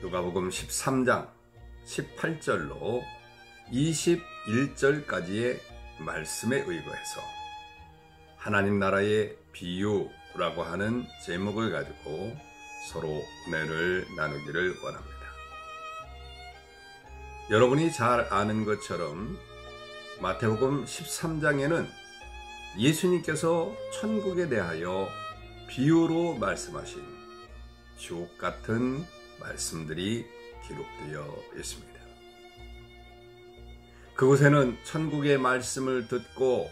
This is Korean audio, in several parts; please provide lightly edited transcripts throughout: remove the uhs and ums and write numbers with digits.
누가복음 13장 18절로 21절까지의 말씀에 의거해서 하나님 나라의 비유라고 하는 제목을 가지고 서로 은혜를 나누기를 원합니다. 여러분이 잘 아는 것처럼 마태복음 13장에는 예수님께서 천국에 대하여 비유로 말씀하신 주옥 같은 말씀들이 기록되어 있습니다. 그곳에는 천국의 말씀을 듣고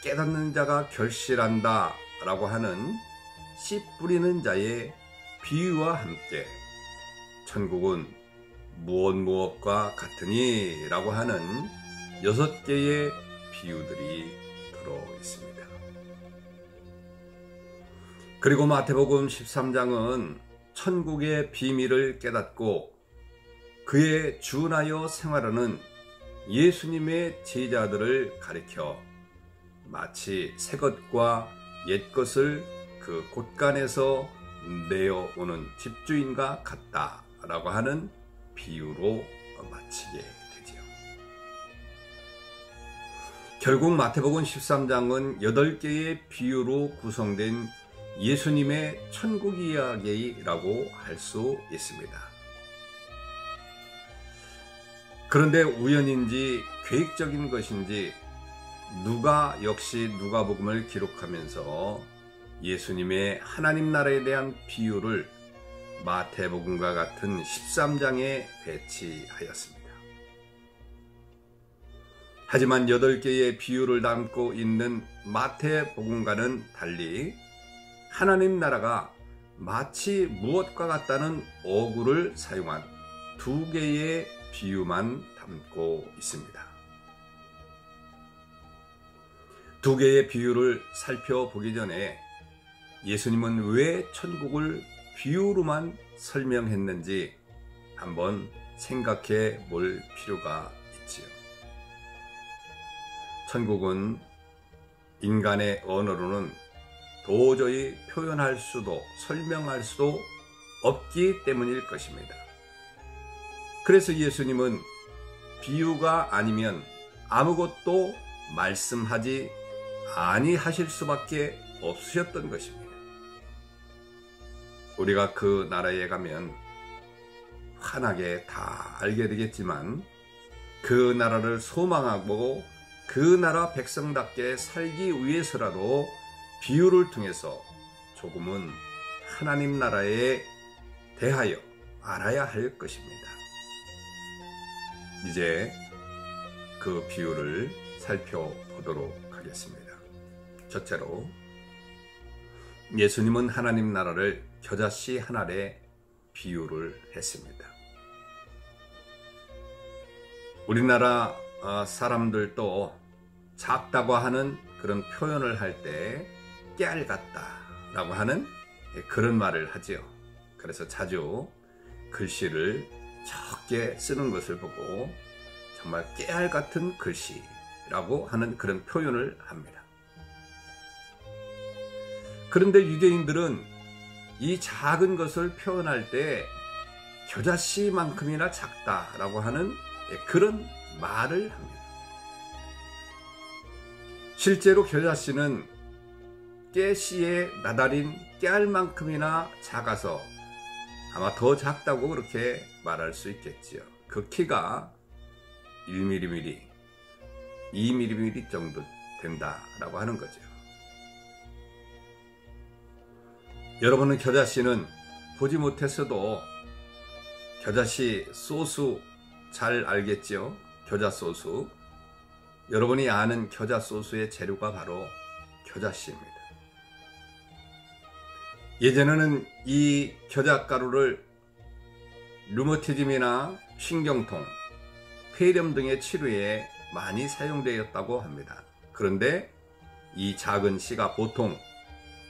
깨닫는 자가 결실한다 라고 하는 씨 뿌리는 자의 비유와 함께 천국은 무엇과 같으니 라고 하는 6개의 비유들이 들어 있습니다. 그리고 마태복음 13장은 천국의 비밀을 깨닫고 그에 준하여 생활하는 예수님의 제자들을 가리켜 마치 새 것과 옛 것을 그 곳간에서 내어오는 집주인과 같다라고 하는 비유로 마치게 되지요. 결국 마태복음 13장은 8개의 비유로 구성된 예수님의 천국 이야기라고 할 수 있습니다. 그런데 우연인지 계획적인 것인지 누가 역시 누가복음을 기록하면서 예수님의 하나님 나라에 대한 비유를 마태복음과 같은 13장에 배치하였습니다. 하지만 8개의 비유를 담고 있는 마태복음과는 달리 하나님 나라가 마치 무엇과 같다는 어구를 사용한 2개의 비유만 담고 있습니다. 2개의 비유를 살펴보기 전에 예수님은 왜 천국을 비유로만 설명했는지 한번 생각해 볼 필요가 있지요. 천국은 인간의 언어로는 도저히 표현할 수도 설명할 수도 없기 때문일 것입니다. 그래서 예수님은 비유가 아니면 아무것도 말씀하지 아니하실 수밖에 없으셨던 것입니다. 우리가 그 나라에 가면 환하게 다 알게 되겠지만 그 나라를 소망하고 그 나라 백성답게 살기 위해서라도 비유를 통해서 조금은 하나님 나라에 대하여 알아야 할 것입니다. 이제 그 비유를 살펴보도록 하겠습니다. 첫째로 예수님은 하나님 나라를 겨자씨 한 알에 비유를 했습니다. 우리나라 사람들도 작다고 하는 그런 표현을 할 때 깨알 같다 라고 하는 그런 말을 하지요. 그래서 자주 글씨를 적게 쓰는 것을 보고 정말 깨알 같은 글씨라고 하는 그런 표현을 합니다. 그런데 유대인들은 이 작은 것을 표현할 때 겨자씨만큼이나 작다라고 하는 그런 말을 합니다. 실제로 겨자씨는 깨씨에 나달인 깨알만큼이나 작아서 아마 더 작다고 그렇게 말할 수 있겠지요. 그 키가 1mm, 2mm 정도 된다라고 하는 거죠. 여러분은 겨자씨는 보지 못했어도 겨자씨 소스 잘 알겠지요? 겨자 소스. 여러분이 아는 겨자 소스의 재료가 바로 겨자씨입니다. 예전에는 이 겨자가루를 류머티즘이나 신경통, 폐렴 등의 치료에 많이 사용되었다고 합니다. 그런데 이 작은 씨가 보통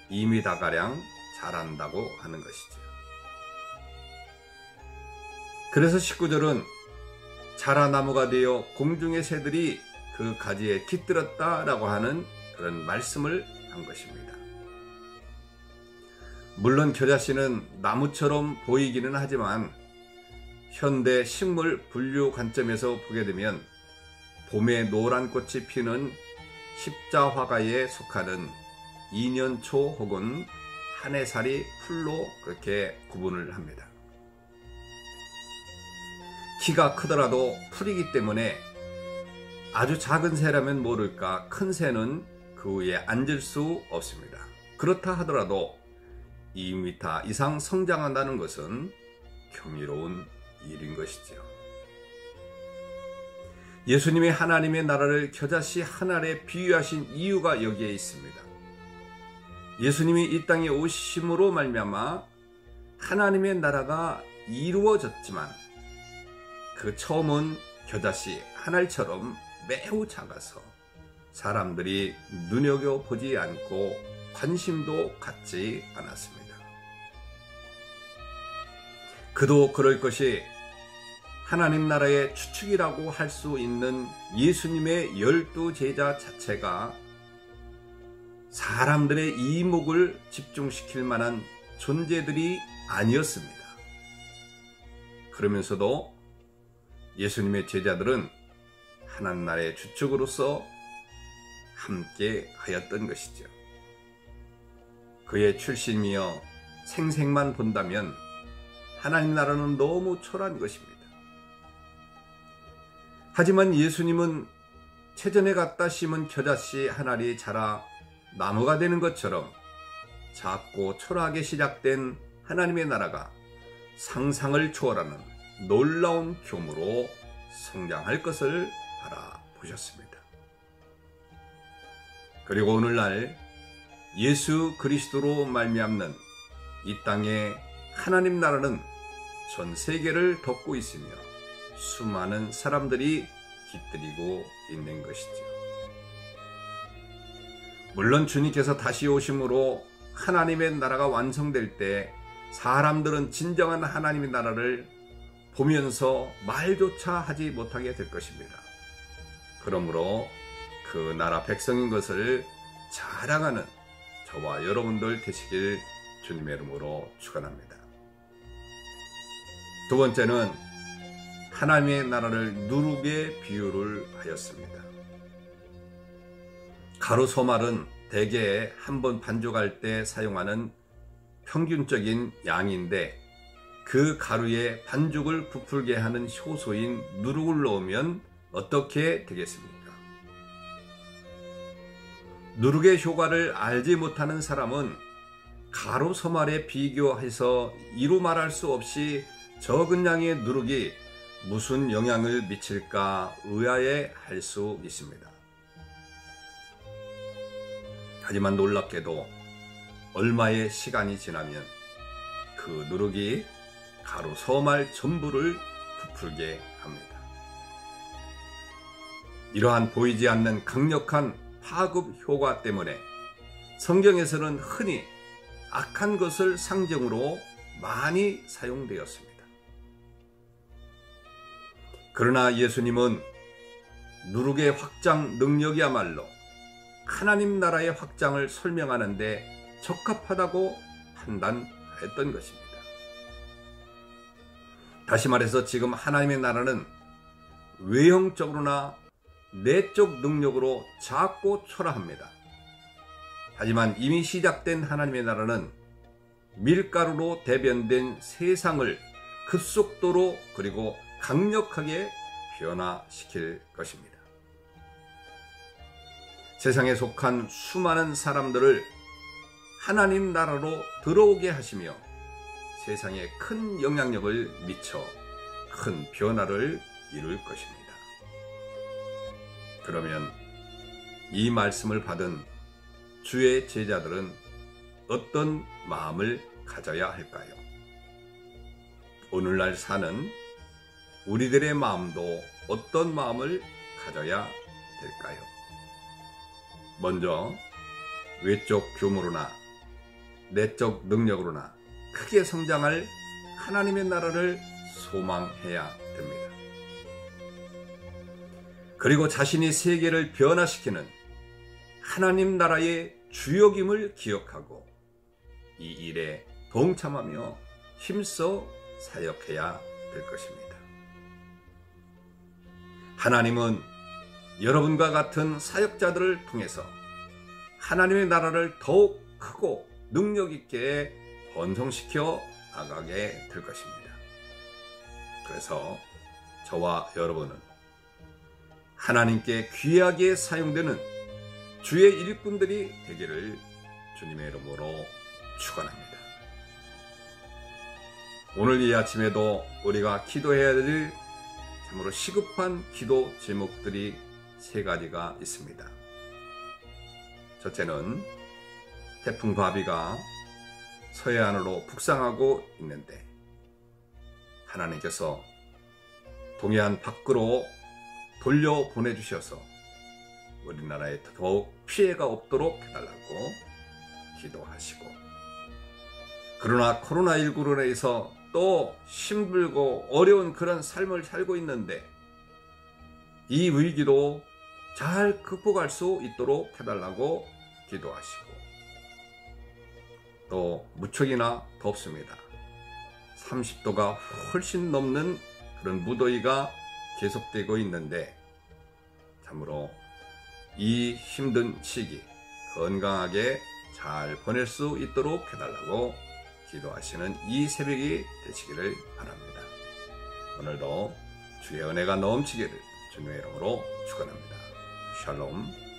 2m가량 자란다고 하는 것이죠. 그래서 19절은 자라나무가 되어 공중의 새들이 그 가지에 깃들었다라고 하는 그런 말씀을 한 것입니다. 물론 겨자씨는 나무처럼 보이기는 하지만 현대 식물 분류 관점에서 보게 되면 봄에 노란 꽃이 피는 십자화가에 속하는 2년초 혹은 한 해살이 풀로 그렇게 구분을 합니다. 키가 크더라도 풀이기 때문에 아주 작은 새라면 모를까 큰 새는 그 위에 앉을 수 없습니다. 그렇다 하더라도 2m 이상 성장한다는 것은 경이로운 일인 것이죠. 예수님이 하나님의 나라를 겨자씨 한 알에 비유하신 이유가 여기에 있습니다. 예수님이 이 땅에 오심으로 말미암아 하나님의 나라가 이루어졌지만 그 처음은 겨자씨 한 알처럼 매우 작아서 사람들이 눈여겨보지 않고 관심도 갖지 않았습니다. 그도 그럴 것이 하나님 나라의 추측이라고 할 수 있는 예수님의 12 제자 자체가 사람들의 이목을 집중시킬 만한 존재들이 아니었습니다. 그러면서도 예수님의 제자들은 하나님 나라의 주축으로서 함께 하였던 것이죠. 그의 출신이여 생색만 본다면 하나님 나라는 너무 초라한 것입니다. 하지만 예수님은 채전에 갖다 심은 겨자씨 한 알이 자라 나무가 되는 것처럼 작고 초라하게 시작된 하나님의 나라가 상상을 초월하는 놀라운 규모로 성장할 것을 바라보셨습니다. 그리고 오늘날 예수 그리스도로 말미암는 이 땅의 하나님 나라는 전 세계를 덮고 있으며 수많은 사람들이 깃들이고 있는 것이죠. 물론 주님께서 다시 오심으로 하나님의 나라가 완성될 때 사람들은 진정한 하나님의 나라를 보면서 말조차 하지 못하게 될 것입니다. 그러므로 그 나라 백성인 것을 자랑하는 저와 여러분들 되시길 주님의 이름으로 축원합니다. 두 번째는 하나님의 나라를 누룩에 비유를 하였습니다. 가루 소말은 대개 한번 반죽할 때 사용하는 평균적인 양인데 그 가루에 반죽을 부풀게 하는 효소인 누룩을 넣으면 어떻게 되겠습니까? 누룩의 효과를 알지 못하는 사람은 가루 소말에 비교해서 이루 말할 수 없이 적은 양의 누룩이 무슨 영향을 미칠까 의아해할 수 있습니다. 하지만 놀랍게도 얼마의 시간이 지나면 그 누룩이 가루 소말 전부를 부풀게 합니다. 이러한 보이지 않는 강력한 파급 효과 때문에 성경에서는 흔히 악한 것을 상징으로 많이 사용되었습니다. 그러나 예수님은 누룩의 확장 능력이야말로 하나님 나라의 확장을 설명하는데 적합하다고 판단했던 것입니다. 다시 말해서 지금 하나님의 나라는 외형적으로나 내적 능력으로 작고 초라합니다. 하지만 이미 시작된 하나님의 나라는 밀가루로 대변된 세상을 급속도로 그리고 강력하게 변화시킬 것입니다. 세상에 속한 수많은 사람들을 하나님 나라로 들어오게 하시며 세상에 큰 영향력을 미쳐 큰 변화를 이룰 것입니다. 그러면 이 말씀을 받은 주의 제자들은 어떤 마음을 가져야 할까요? 오늘날 사는 우리들의 마음도 어떤 마음을 가져야 될까요? 먼저 외적 규모로나 내적 능력으로나 크게 성장할 하나님의 나라를 소망해야 됩니다. 그리고 자신이 세계를 변화시키는 하나님 나라의 주역임을 기억하고 이 일에 동참하며 힘써 사역해야 될 것입니다. 하나님은 여러분과 같은 사역자들을 통해서 하나님의 나라를 더욱 크고 능력 있게 번성시켜 나가게 될 것입니다. 그래서 저와 여러분은 하나님께 귀하게 사용되는 주의 일꾼들이 되기를 주님의 이름으로 축원합니다. 오늘 이 아침에도 우리가 기도해야 될 참으로 시급한 기도 제목들이 세 가지가 있습니다. 첫째는 태풍 바비가 서해안으로 북상하고 있는데 하나님께서 동해안 밖으로 돌려보내주셔서 우리나라에 더욱 피해가 없도록 해달라고 기도하시고, 그러나 코로나19로 인해서 또 힘들고 어려운 그런 삶을 살고 있는데 이 위기도 잘 극복할 수 있도록 해달라고 기도하시고, 또 무척이나 덥습니다. 30도가 훨씬 넘는 그런 무더위가 계속되고 있는데 참으로 이 힘든 시기 건강하게 잘 보낼 수 있도록 해달라고 기도하시는 이 새벽이 되시기를 바랍니다. 오늘도 주의 은혜가 넘치기를 주님의 이름으로 축원합니다. 샬롬.